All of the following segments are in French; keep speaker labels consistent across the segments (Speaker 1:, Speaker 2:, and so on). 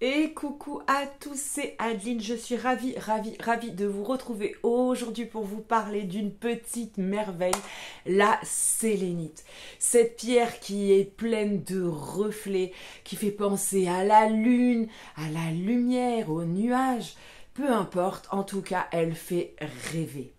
Speaker 1: Et coucou à tous, c'est Adeline, je suis ravie de vous retrouver aujourd'hui pour vous parler d'une petite merveille, la sélénite. Cette pierre qui est pleine de reflets, qui fait penser à la lune, à la lumière, aux nuages, peu importe, en tout cas elle fait rêver.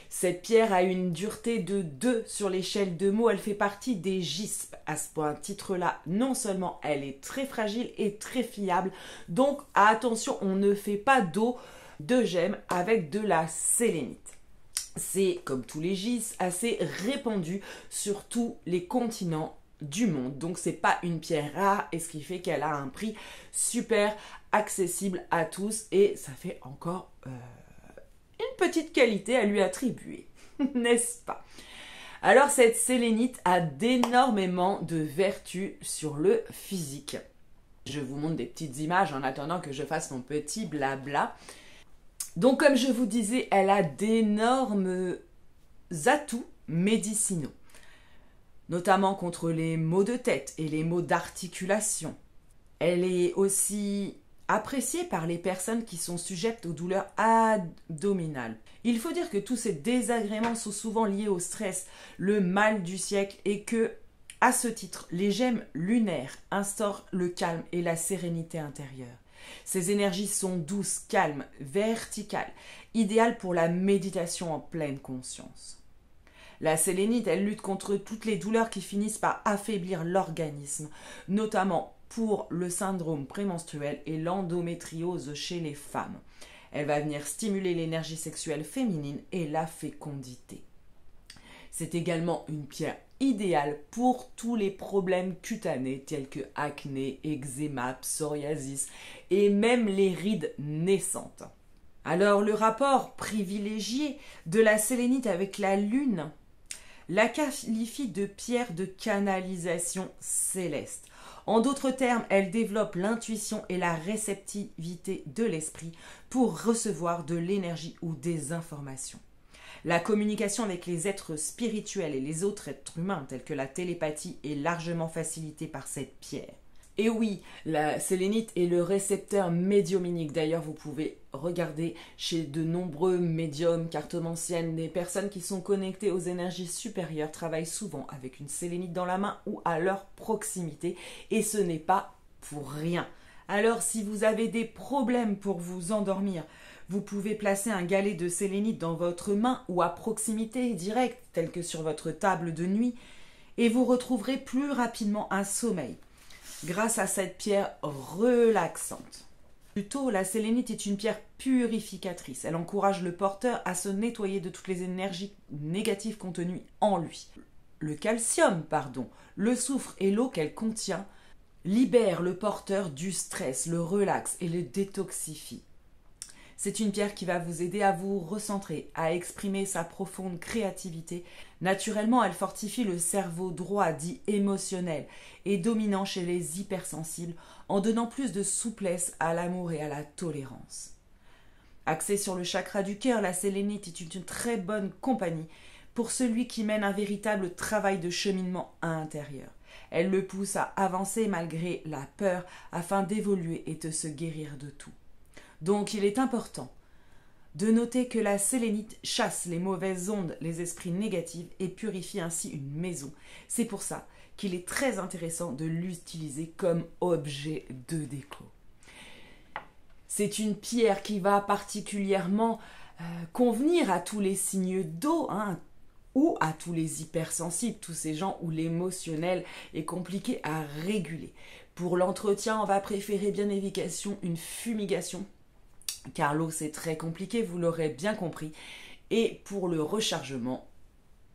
Speaker 1: Cette pierre a une dureté de 2 sur l'échelle de Mohs, elle fait partie des gispes. À ce point, titre-là, non seulement elle est très fragile et très fiable, donc attention, on ne fait pas d'eau de gemme avec de la sélénite. C'est, comme tous les gisses, assez répandu sur tous les continents du monde. Donc c'est pas une pierre rare et ce qui fait qu'elle a un prix super accessible à tous et ça fait encore une petite qualité à lui attribuer, n'est-ce pas? Alors cette sélénite a d'énormément de vertus sur le physique. Je vous montre des petites images en attendant que je fasse mon petit blabla. Donc comme je vous disais, elle a d'énormes atouts médicinaux, notamment contre les maux de tête et les maux d'articulation. Elle est aussi appréciée par les personnes qui sont sujettes aux douleurs abdominales. Il faut dire que tous ces désagréments sont souvent liés au stress, le mal du siècle, et que, à ce titre, les gemmes lunaires instaurent le calme et la sérénité intérieure. Ces énergies sont douces, calmes, verticales, idéales pour la méditation en pleine conscience. La sélénite, elle lutte contre toutes les douleurs qui finissent par affaiblir l'organisme, notamment pour le syndrome prémenstruel et l'endométriose chez les femmes. Elle va venir stimuler l'énergie sexuelle féminine et la fécondité. C'est également une pierre idéale pour tous les problèmes cutanés tels que acné, eczéma, psoriasis et même les rides naissantes. Alors le rapport privilégié de la sélénite avec la lune la qualifie de pierre de canalisation céleste. En d'autres termes, elle développe l'intuition et la réceptivité de l'esprit pour recevoir de l'énergie ou des informations. La communication avec les êtres spirituels et les autres êtres humains, tels que la télépathie, est largement facilitée par cette pierre. Et oui, la sélénite est le récepteur médiumnique. D'ailleurs, vous pouvez regarder chez de nombreux médiums, cartomanciennes, des personnes qui sont connectées aux énergies supérieures travaillent souvent avec une sélénite dans la main ou à leur proximité. Et ce n'est pas pour rien. Alors, si vous avez des problèmes pour vous endormir, vous pouvez placer un galet de sélénite dans votre main ou à proximité directe, tel que sur votre table de nuit, et vous retrouverez plus rapidement un sommeil grâce à cette pierre relaxante. Plutôt, la sélénite est une pierre purificatrice. Elle encourage le porteur à se nettoyer de toutes les énergies négatives contenues en lui. Le calcium, le soufre et l'eau qu'elle contient libèrent le porteur du stress, le relaxe et le détoxifie. C'est une pierre qui va vous aider à vous recentrer, à exprimer sa profonde créativité. Naturellement, elle fortifie le cerveau droit, dit émotionnel, et dominant chez les hypersensibles, en donnant plus de souplesse à l'amour et à la tolérance. Axée sur le chakra du cœur, la sélénite est une très bonne compagnie pour celui qui mène un véritable travail de cheminement intérieur. Elle le pousse à avancer malgré la peur afin d'évoluer et de se guérir de tout. Donc il est important de noter que la sélénite chasse les mauvaises ondes, les esprits négatifs et purifie ainsi une maison. C'est pour ça qu'il est très intéressant de l'utiliser comme objet de déco. C'est une pierre qui va particulièrement convenir à tous les signes d'eau, ou à tous les hypersensibles, tous ces gens où l'émotionnel est compliqué à réguler. Pour l'entretien, on va préférer bien évidemment une fumigation, car l'eau c'est très compliqué, vous l'aurez bien compris. Et pour le rechargement,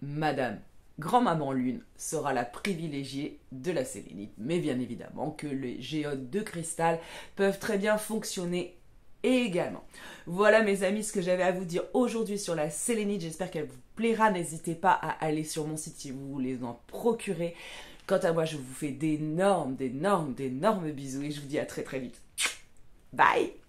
Speaker 1: Madame Grand-Maman Lune sera la privilégiée de la sélénite. Mais bien évidemment que les géodes de cristal peuvent très bien fonctionner également. Voilà mes amis ce que j'avais à vous dire aujourd'hui sur la sélénite. J'espère qu'elle vous plaira. N'hésitez pas à aller sur mon site si vous voulez en procurer. Quant à moi, je vous fais d'énormes bisous et je vous dis à très vite. Bye!